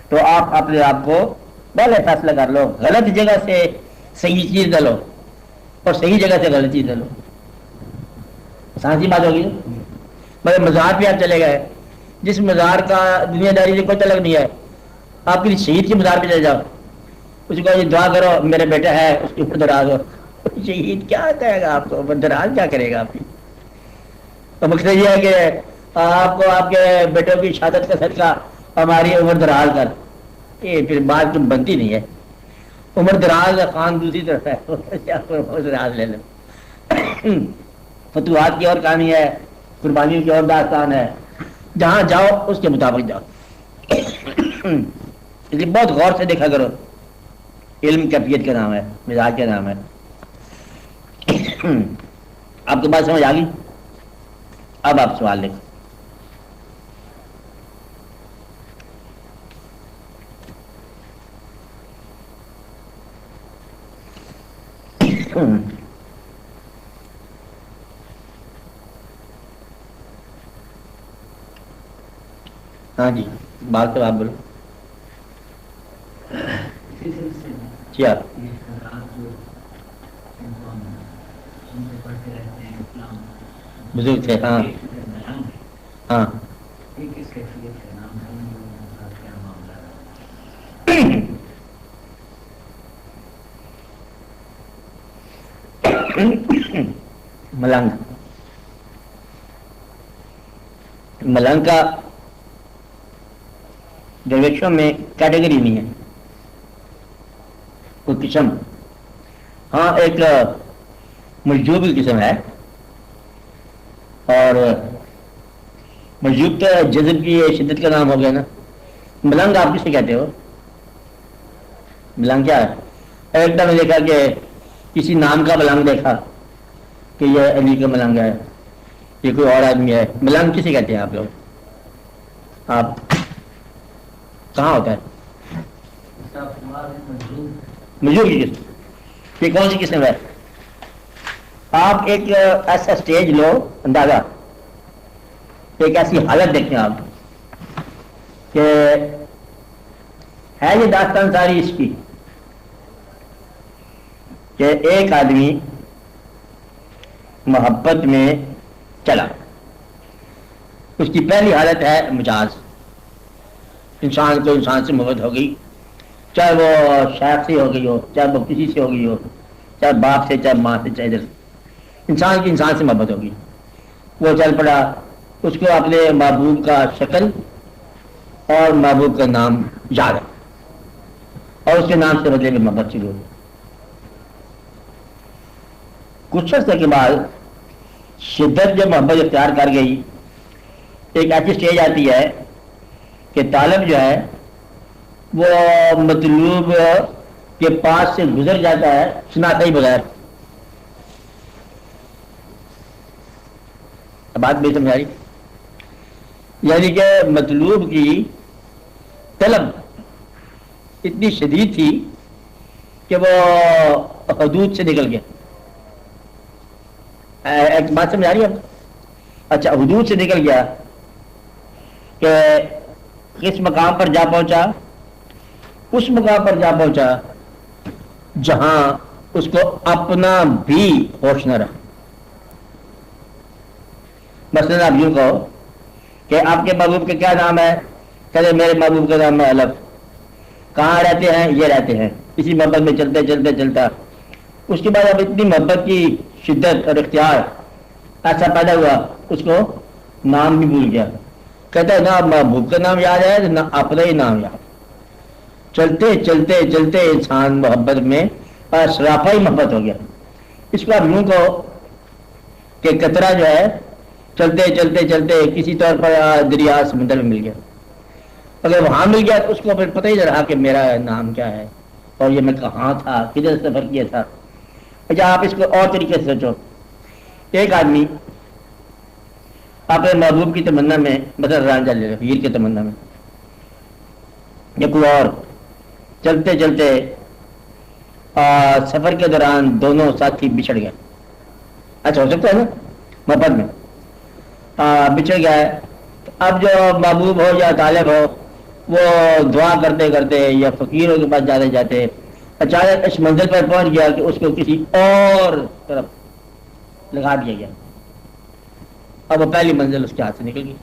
تو آپ اپنے آپ کو پہلے فیصلہ کر لو، غلط جگہ سے صحیح چیز نہ لو اور صحیح جگہ سے غلط چیز نہ لو. آسان سی بات ہوگی. مگر مزار پہ آپ چلے گئے جس مزار کا دنیا داری سے کوئی تعلق نہیں ہے، آپ کسی شہید کے مزار پہ چلے جاؤ اس کو یہ دعا کرو میرے بیٹا ہے اس کی عمر دراز ہو. شہید کیا کہے گا آپ کو؟ عمر دراز کیا کرے گا آپ کی؟ تو مقصد یہ ہے کہ آپ کو آپ کے بیٹوں کی شہادت کا صدقہ ہماری عمر دراز کر. یہ پھر بات بنتی نہیں ہے. عمر دراز خان دوسری طرف ہے، عمر دراز لے لیں. فتوحات کی اور کہانی ہے، قربانیوں کی اور داستان ہے. جہاں جاؤ اس کے مطابق جاؤ. اس لیے بہت غور سے دیکھا کرو. علم کیفیت کا نام ہے، مزاج کا نام ہے. آپ کی بات سمجھ آ گئی؟ اب آپ سوال لیں. ہاں جی، بات تو آپ بولو. کیا بزرگ تھے؟ ہاں ہاں. ملنگ، ملنگ کا درویشوں میں کیٹیگری نہیں ہے، کوئی قسم. ہاں ایک مجذوب کی قسم ہے، اور مجذوب تو جذب کی شدت کا نام ہو گیا نا. ملنگ آپ کسے کہتے ہو؟ ملنگ کیا ہے؟ ایک دم دیکھا کہ کسی نام کا ملنگ دیکھا کہ یہ علی کا ملنگ ہے، یہ کوئی اور آدمی ہے. ملنگ کسے کہتے ہیں آپ لوگ؟ آپ کہاں ہوتا ہے مجھوب کی قسم؟ یہ کون سی قسم ہے؟ آپ ایک ایسا سٹیج لو، اندازہ ایک ایسی حالت دیکھیں آپ کہ ہے یہ داستان ساری اس کی کہ ایک آدمی محبت میں چلا. اس کی پہلی حالت ہے مجاز. انسان کو انسان سے محبت ہو گئی، چاہے وہ شیخ سے ہو گئی ہو، چاہے وہ کسی سے ہو گئی ہو، چاہے باپ سے، چاہے ماں سے، چاہے ادھر. انسان کی انسان سے محبت ہوگی. وہ چل پڑا، اس کو اپنے محبوب کا شکل اور محبوب کا نام یاد ہے، اور اس کے نام سے بدلے میں محبت شروع ہوگی. کچھ عرصے کے بعد شدت جو محبت اختیار کر گئی، ایک ایسی سٹیج آتی ہے کہ طالب جو ہے وہ مطلوب کے پاس سے گزر جاتا ہے سناتا ہی بغیر. بات بھی سمجھ آئی؟ یعنی کہ مطلوب کی طلب اتنی شدید تھی کہ وہ حدود سے نکل گیا. ایک بات سمجھ آ رہی ہے؟ اچھا، حدود سے نکل گیا کہ کس مقام پر جا پہنچا؟ اس مقام پر جا پہنچا جہاں اس کو اپنا بھی ہوش نہ رہا. مثلا آپ یوں کہو کہ آپ کے محبوب کا کیا نام ہے؟ کہتے میرے محبوب کا نام ہے الف. کہاں رہتے ہیں؟ یہ رہتے ہیں. اسی محبت میں چلتے چلتے چلتا اس کے بعد اب اتنی محبت کی شدت اور اختیار ایسا پیدا ہوا اس کو نام بھی بھول گیا. کہتا ہے نہ محبوب کا نام یاد ہے نہ اپنا ہی نام یاد. چلتے چلتے چلتے انسان محبت میں سراپا ہی محبت ہو گیا. اس کو آپ یوں کہو کہ قطرہ جو ہے چلتے چلتے چلتے کسی طور پر دریا سمندر میں مل گیا. اگر وہاں مل گیا تو اس کو پھر پتہ ہی نہ رہا کہ میرا نام کیا ہے اور یہ میں کہاں تھا، کدھر سفر کیا تھا. اچھا آپ اس کو اور طریقے سے سوچو. ایک آدمی اپنے محبوب کی تمنا میں، مثلا رانجھا لے لو، ہیر کی تمنا میں، یا کوئی اور چلتے چلتے سفر کے دوران دونوں ساتھی بچھڑ گئے. اچھا ہو سکتا ہے نا محبت میں بچھڑ گیا ہے. اب جو محبوب ہو یا طالب ہو وہ دعا کرتے کرتے یا فقیروں کے پاس جاتے جاتے اچانک اس منزل پر پہنچ گیا کہ اس کو کسی اور طرف لگا دیا گیا. اب وہ پہلی منزل اس کے ہاتھ سے نکل گئی،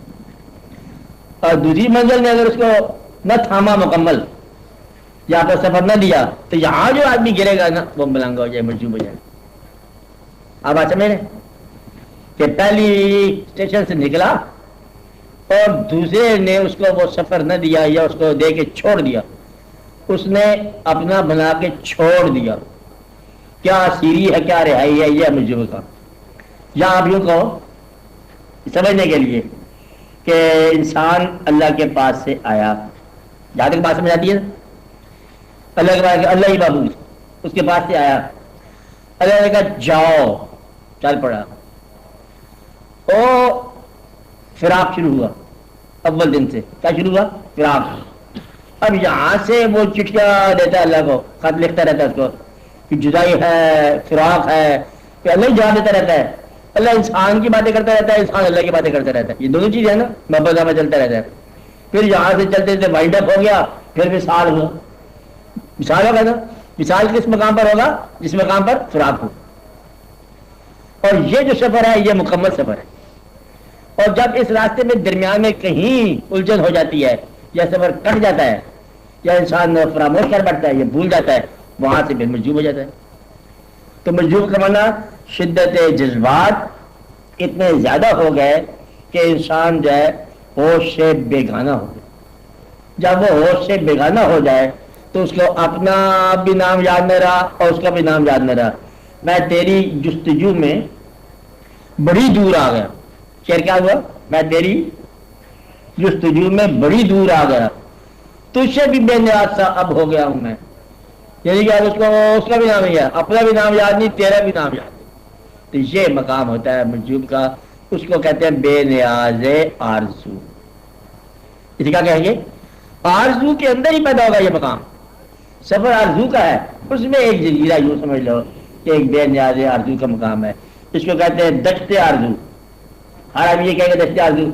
اور دوسری منزل نے اگر اس کو نہ تھاما مکمل یا تو سفر نہ دیا تو یہاں جو آدمی گرے گا نا وہ ملنگا ہو جائے، مجذوب ہو جائے. اب آج سمجھ کہ پہلی اسٹیشن سے نکلا اور دوسرے نے اس کو وہ سفر نہ دیا یا اس کو دے کے چھوڑ دیا، اس نے اپنا بنا کے چھوڑ دیا. کیا سیری ہے، کیا رہائی ہے، یہ مجذوب کا. یا آپ یوں کہو سمجھنے کے لیے کہ انسان اللہ کے پاس سے آیا، جہاں تک بات سمجھ آتی ہے اللہ کے پاس، اللہ ہی بابو اس کے پاس سے آیا، اللہ نے کہا جاؤ، چل پڑا. او فراق شروع ہوا اول دن سے. کیا شروع ہوا؟ فراق. اب یہاں سے وہ چٹھیاں دیتا ہے اللہ کو، خط لکھتا رہتا ہے اس کو کہ جدائی ہے، فراق ہے، کہ اللہ ہی جواب دیتا رہتا ہے. اللہ انسان کی باتیں کرتا رہتا ہے، انسان اللہ کی باتیں کرتا رہتا ہے. یہ دونوں چیزیں ہیں نا، محبت نامہ چلتا رہتا ہے. پھر یہاں سے چلتے چلتے وائنڈ اپ ہو گیا، پھر وصال ہوا. وصال ہوگا نا، وصال کس مقام پر ہوگا؟ جس مقام پر فراق ہو. اور یہ جو سفر ہے یہ مکمل سفر ہے. اور جب اس راستے میں درمیان میں کہیں الجھن ہو جاتی ہے یا سفر کٹ جاتا ہے یا انسان فراموش کر بیٹھتا ہے، یہ بھول جاتا ہے، وہاں سے پھر مجذوب ہو جاتا ہے. تو مجذوب کا معنی شدت جذبات اتنے زیادہ ہو گئے کہ انسان جو ہے ہوش سے بیگانہ ہو گیا. جب وہ ہوش سے بیگانہ ہو جائے تو اس کو اپنا بھی نام یاد نہ رہا اور اس کا بھی نام یاد نہ رہا. میں تیری جستجو میں بڑی دور آ گیا. شعر کیا ہوا؟ میں تیری جستجو میں بڑی دور آ گیا، تجھ سے بھی بے نیاز سا اب ہو گیا ہوں میں. یعنی کہ اس کا بھی نام نہیں ہے، اپنا بھی نام یاد نہیں، تیرا بھی نام یاد نہیں. تو یہ مقام ہوتا ہے مجذوب کا، اس کو کہتے ہیں بے نیاز آرزو. اسی کا کہیں گے آرزو کے اندر ہی پیدا ہوگا یہ مقام. سفر آرزو کا ہے، اس میں ایک جزیرہ یوں سمجھ لو کہ ایک بے نیاز آرزو کا مقام ہے. اس کو کہتے ہیں دشت آرزو. ہر آدمی یہ کہے گا دشت آرزو.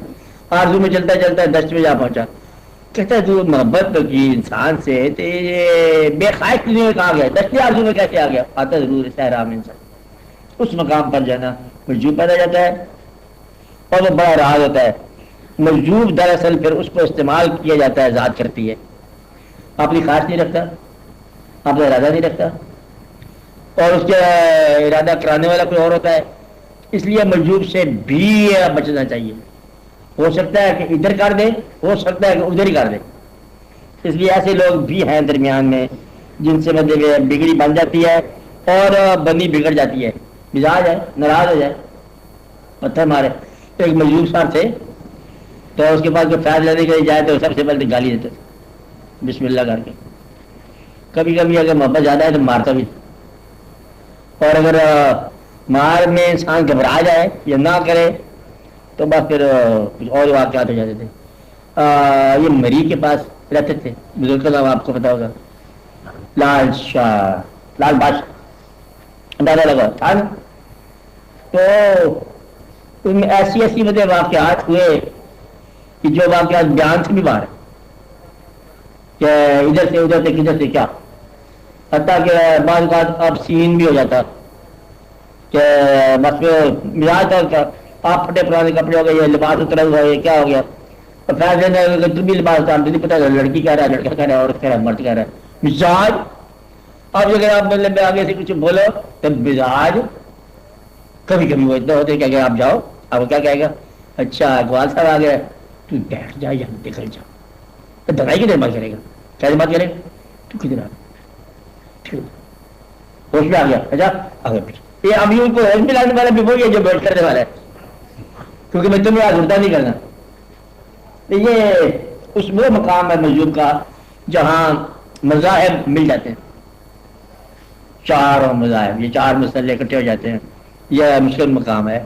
آرزو میں چلتا چلتا دشت میں جا پہنچا. کہتا ہے تو محبت کی انسان سے بے خواہش دنیا میں کہا گیا، دشت آرزو میں کیسے آ گیا؟ آتا ضرور صحرا میں انسان. اس مقام پر جانا مجذوب پیدا جاتا ہے اور وہ بڑا راز ہوتا ہے. مجذوب دراصل پھر اس کو استعمال کیا جاتا ہے، ذات کرتی ہے، اپنی خواہش نہیں رکھتا، اپنا ارادہ نہیں رکھتا، اور اس کا ارادہ کرانے والا کوئی اور ہوتا ہے. اس لیے مجذوب سے بھی بچنا چاہیے. ہو سکتا ہے کہ ادھر کر دے، ہو سکتا ہے کہ ادھر ہی کر دے. اس لیے ایسے لوگ بھی ہیں درمیان میں جن سے مطلب بگڑی بن جاتی ہے اور بندی بگڑ جاتی ہے. مزاج ہے، ناراض ہو جائے، پتھر مارے. ایک مجذوب صاحب تھے تو اس کے پاس جو فیض لینے کے لیے جائے تو سب سے پہلے گالی دیتے بسم اللہ کر کے. کبھی کبھی اگر محبت زیادہ ہے تو مارتا بھی. اور اگر مار میں انسان گھبرا جائے یا نہ کرے تو بس پھر کچھ اور واقعات ہو جاتے تھے. یہ مری کے پاس رہتے تھے، بزرگ کا نام آپ کو پتا ہوگا، لال شاہ، لال بادشاہ اندازہ لگا تھا نا. تو ان میں ایسی ایسی مطلب واقعات ہوئے کہ جو واقعات بیان سے بھی باہر ہے، کہ ادھر سے ادھر سے کدھر سے کیا. حتیٰ کہ بعض اوقات اب سین بھی ہو جاتا کہ بس مزاج تھا، آپ پھٹے پرانے کپڑے ہو گئے، یہ لباس اترا ہوا ہے، یہ کیا ہو گیا. اور فیصلے تم بھی لباس اتار نہیں پتا، لڑکی کہہ رہا ہے، لڑکا کہہ رہا ہے، عورت کہہ رہا ہے، مرد کہہ رہا ہے. مزاج اب اگر آپ مطلب آگے سے کچھ بولو تو مزاج کبھی کبھی وہ اتنا ہوتے کہ اگر آپ جاؤ اب وہ کیا کہے گا، اچھا اقبال صاحب آ گیا، تو بیٹھ جا یا نکل جا. دوائی کی دیر بات کرے گا، کیسے بات کرے گا، تو کدھر آ ہوش میں آ گیا، اچھا آگے پیچھے. یہ ابھی ان کو ہوش میں لانے والا بھی وہی ہے جو بیٹھ کرنے والا ہے، کیونکہ میں تمہیں آج اڑتا نہیں کرنا. یہ اس وہ مقام ہے مجذوب کا جہاں مذاہب مل جاتے ہیں. چاروں مذاہب، یہ چار مسئلے اکٹھے ہو جاتے ہیں. یہ مشکل مقام ہے.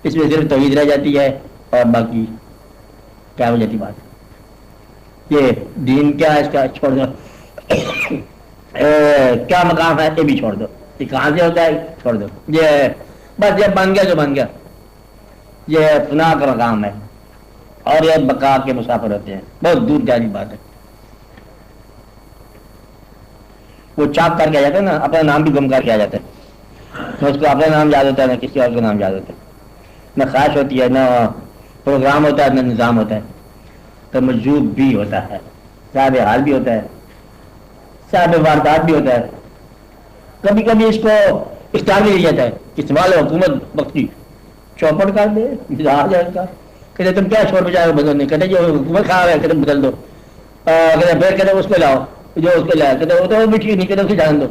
اس میں صرف توحید رہ جاتی ہے اور باقی کیا ہو جاتی بات. یہ دین کیا ہے اس کا چھوڑ دو، کیا مقام ہے یہ بھی چھوڑ دو، یہ کہاں سے ہوتا ہے چھوڑ دو. یہ بس جب بن گیا جو بن گیا. یہ فنا کا مقام ہے اور یہ بقا کے مسافر ہوتے ہیں. بہت دور جانی بات ہے. وہ چاک کر کے آ جاتا ہے نا، اپنا نام بھی گم کر کے آ جاتا ہے. اس کو اپنا نام یاد ہوتا ہے، نہ کسی اور کا نام یاد ہوتا ہے، نہ خواہش ہوتی ہے، نہ پروگرام ہوتا ہے، نہ نظام ہوتا ہے. تو مجذوب بھی ہوتا ہے، صاحب حال بھی ہوتا ہے، صاحب واردات بھی ہوتا ہے. کبھی کبھی اس کو اختیار بھی دیا جاتا ہے کہ سوال حکومت وقت کی چوپٹ کر دے آ جائے گا. کہتے تم کیا شور بجائے بدلو نہیں کہتے جو حکومت خراب ہے کہتے بدل دو. کہتے پھر کہتے اس کو لاؤ جو اس کو لایا کہتے وہ تو بھی ٹھیک نہیں کہتے اسے جان دو.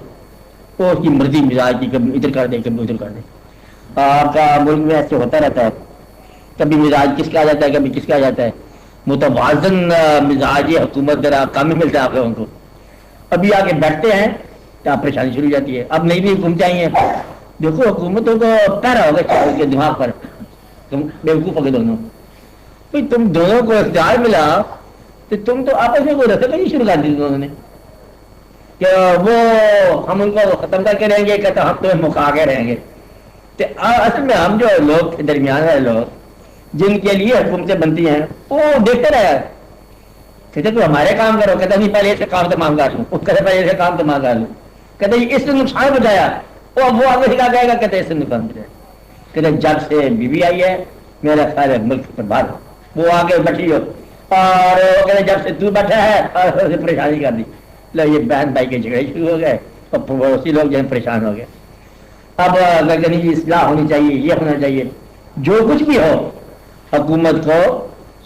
تو اس کی مرضی مزاج کی کبھی ادھر کر دے کبھی ادھر کر دے. آپ کا ملک میں ایسے ہوتا رہتا ہے. کبھی مزاج کس کا آ جاتا ہے کبھی کس کا آ جاتا ہے. متوازن مزاج حکومت ذرا کم ہی ملتا ہے آپ لوگوں کو. ابھی آگے بیٹھتے ہیں تو آپ پریشانی شروع ہو جاتی ہے. اب نئی نئی حکومتیں آئی ہیں. دیکھو حکومتوں کو پیرا ہوگا چاول کے دماغ پر. تم بیوقوف ہو گئے دونوں. بھائی تم دونوں کو اختیار ملا تو تم تو آپس میں کوئی رسم نہیں شروع کر دی دونوں نے کہ وہ ہم ان کو ختم کر کے رہیں گے کہتے ہم تمہیں مکا کے رہیں گے. تو اصل میں ہم جو لوگ درمیان والے لوگ جن کے لیے حکومتیں بنتی ہیں وہ دیکھتے رہے کہتے تو ہمارے کام کرو. کہتے نہیں پہلے سے کام تو مانگا لوں. کہتے پہلے سے کام تو مانگا لوں. کہتے اس نے نقصان بتایا وہ آگے سکھا جائے گا. کہتے اس سے نقصان بتایا. کہتے جب سے بیوی آئی ہے میرا خیال ہے ملک پر بات وہ آگے بیٹھی ہو اور وہ کہتے جب سے تو بیٹھا ہے اور پریشانی کر دی. لو یہ بہن بھائی کے جھگڑے شروع ہو گئے اور پڑوسی لوگ جو ہیں پریشان ہو گئے. اب اگر نہیں اصلاح ہونی چاہیے یہ ہونا چاہیے. جو کچھ بھی ہو حکومت کو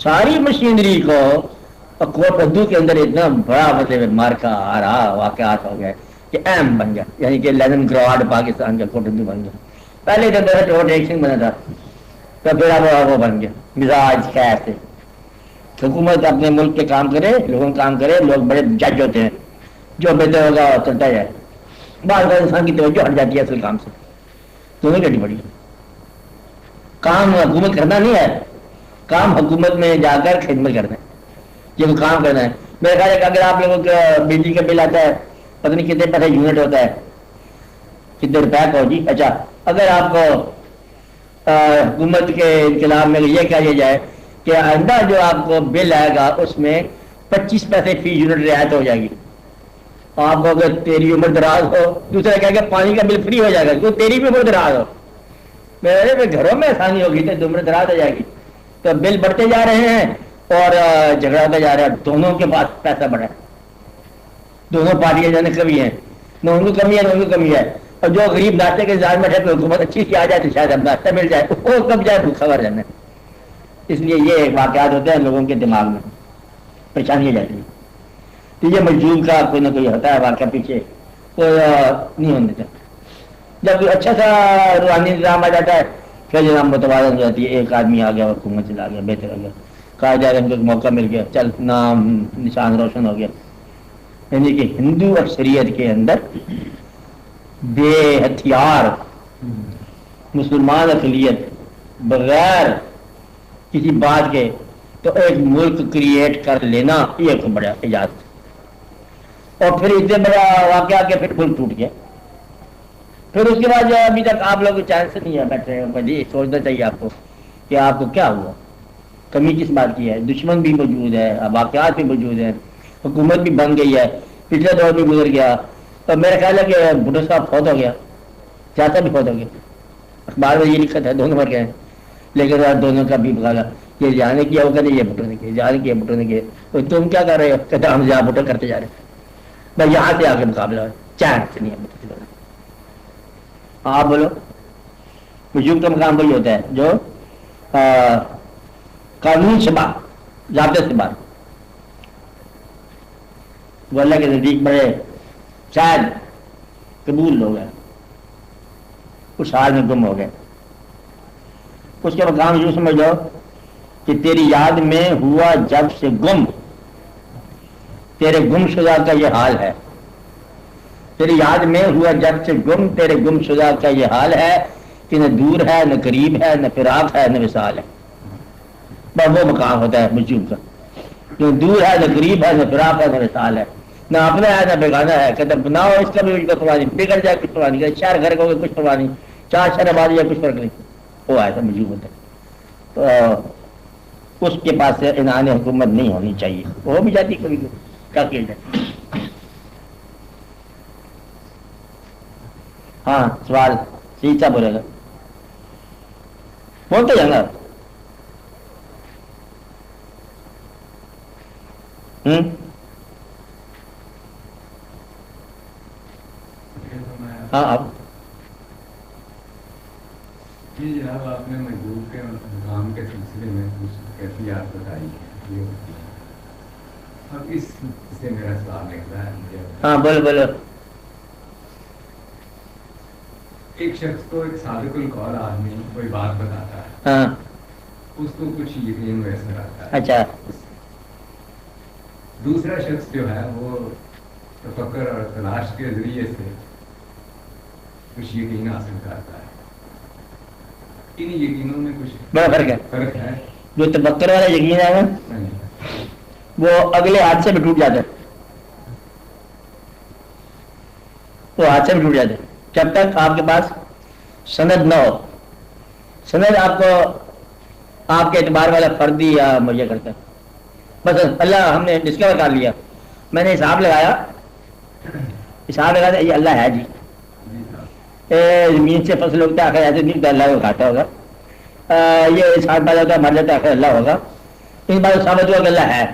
ساری مشینری کو کوٹ اردو کے اندر اتنا بڑا مطلب مارکا آ رہا واقعات ہو گئے کہ اہم بن گیا. یعنی کہ لینن گراڈ پاکستان کا کوٹ اردو بن گیا. پہلے تو میرا ٹوٹ ایک سنگھ بنا تھا تو پھر اب وہ بن گیا مزاج خیر سے. حکومت اپنے ملک کے کام کرے لوگوں کام کرے. لوگ بڑے جج ہوتے ہیں جو بہتر ہوگا چلتا جائے. بعض بار انسان کی توجہ ہٹ جاتی ہے اصل کام سے. دونوں گھٹی پڑی کام حکومت کرنا نہیں ہے. کام حکومت میں جا کر خدمت کرنا ہے. یہ کام کرنا ہے. میرے خیال ہے کہ اگر آپ لوگوں کا بجلی کا بل آتا ہے پتہ نہیں کتنے پیسے یونٹ ہوتا ہے کتنے روپے کا ہو جی. اچھا اگر آپ کو حکومت کے انقلاب میں یہ کہا جائے کہ آئندہ جو آپ کو بل آئے گا اس میں 25 پیسے فی یونٹ رعایت ہو جائے گی. آپ کو اگر تیری عمر دراز ہو دوسرا کہہ کہ پانی کا بل فری ہو جائے گا کیوں تیری بھی عمر دراز ہو. میرے گھروں میں آسانی ہوگی تو عمر دراز ہو جائے گی. تو بل بڑھتے جا رہے ہیں اور جھگڑا ہوتا جا رہا ہے. دونوں کے پاس پیسہ بڑھا ہے. دونوں پارٹیاں جانے کمی ہیں. نہ ان کو کمی ہے نہ ان کو کمی ہے. اور جو غریب ناشتے کے انتظار میں ہے حکومت اچھی سی آ جائے تو شاید اب ناشتہ مل جائے وہ کب جائے بھوکا مر جانا. اس لیے یہ واقعات ہوتے ہیں لوگوں کے دماغ میں پریشانی ہو جاتی ہے. تو یہ مجذوب کا کوئی نہ کوئی ہوتا ہے واقعہ پیچھے تو نہیں ہونے دیتا. جب اچھا سا روحانی نظام آ جاتا ہے پھر جناب متوازن ہو جاتی ہے. ایک آدمی آ گیا حکومت چلا گیا بہتر ہو گیا. کہا جائے ان کو ایک موقع مل گیا چل نام نشان روشن ہو گیا. یعنی کہ ہندو اکثریت کے اندر بے ہتھیار مسلمان اقلیت بغیر کسی بات کے تو ایک ملک کریٹ کر لینا یہ ایک بڑا اعجاز. اور پھر اتنے بڑا واقعہ کہ پھر ملک ٹوٹ گیا. پھر اس کے بعد ابھی تک آپ لوگ چین سے نہیں بیٹھے ہیں. سوچنا چاہیے آپ کو کہ آپ کو کیا ہوا کمی کس بات کی ہے. دشمن بھی موجود ہے واقعات بھی موجود ہیں حکومت بھی بن گئی ہے پچھلے دور بھی گزر گیا. تو میرا خیال ہے کہ بھٹو صاحب فوت ہو گیا چاچا بھی فوت ہو گیا. اخبار میں یہ لکھا تھا دونوں مر گئے لیکن دونوں کا بھی بغالا یہ جانے کیا ہوگا نہیں یہ بھٹو نے کیا جانے کیا بھٹو نے کیا. تو تم کیا کر رہے ہو کہتے ہم جہاں بھٹو کرتے جا رہے ہیں. میں یہاں سے آ کے مقابلہ چین سے نہیں ہے. آپ بولو مجھوب کا مقام وہی ہوتا ہے جو قانون سے بات ضابطے سے بات. وہ اللہ کے نزدیک بڑے شاید قبول لوگ ہیں اس حال میں گم ہو گئے. اس کے مقام یوں سمجھ لو کہ تیری یاد میں ہوا جب سے گم تیرے گم شدہ کا یہ حال ہے. تیری یاد میں ہوا جب سے گم تیرے گم شدہ کا یہ حال ہے کہ نہ دور ہے نہ قریب ہے نہ فراق ہے نہ وصال ہے. بس وہ مقام ہوتا ہے مجذوب کا جو دور ہے نہ قریب ہے نہ فراق ہے نہ وصال ہے نہ اپنا ہے نہ بیگانہ ہے. کہتے بناؤ اس کا بھی کچھ پرواہ نہیں بگڑ جائے کچھ پرواہ نہیں شہر گھر کو کچھ پرواہ نہیں چار شہر آبادی یا کچھ فرق نہیں. وہ آیا تھا مجذوب ہوتا ہے. تو اس کے پاس عنان حکومت نہیں ہونی چاہیے. وہ بھی جاتی کبھی کیا کیا جائے. ہاں سوال سیچا بولے گا بولتے جانا. ہاں اب جی جناب آپ نے محبوب کے کام کے سلسلے میں کچھ کیفیات بتائی ہیں یہ ہوتی ہے. اب اس سے میرا سوال نکلا ہے مجھے. ہاں بولو بولو. ایک شخص کو ایک صادق القول آدمی کوئی بات بتاتا ہے, ہاں اس کو کچھ یقین ویسا رہتا ہے. اچھا دوسرا شخص جو ہے وہ تفکر اور تلاش کے ذریعے سے کچھ یقین حاصل کرتا ہے. ان یقینوں میں کچھ بڑا فرق ہے. جو تفکر والا یقین ہے نا وہ اگلے حادثے میں ٹوٹ جاتا ہے, وہ حادثے میں ٹوٹ جاتا ہے جب تک آپ کے پاس سند نہ ہو. سند آپ کو آپ کے اعتبار والا فردی یا مہیا کرتا ہے. بس اللہ ہم نے ڈسکور کر لیا, میں نے حساب لگایا یہ اللہ ہے جی, زمین سے فصل ہوتا ہے آخر ایسے نہیں تو اللہ کو کھاتا ہوگا, یہ ساتھ بات ہوتا ہے مر جاتا ہے آخر اللہ ہوگا. اس بات ثابت ہوا کہ اللہ ہے.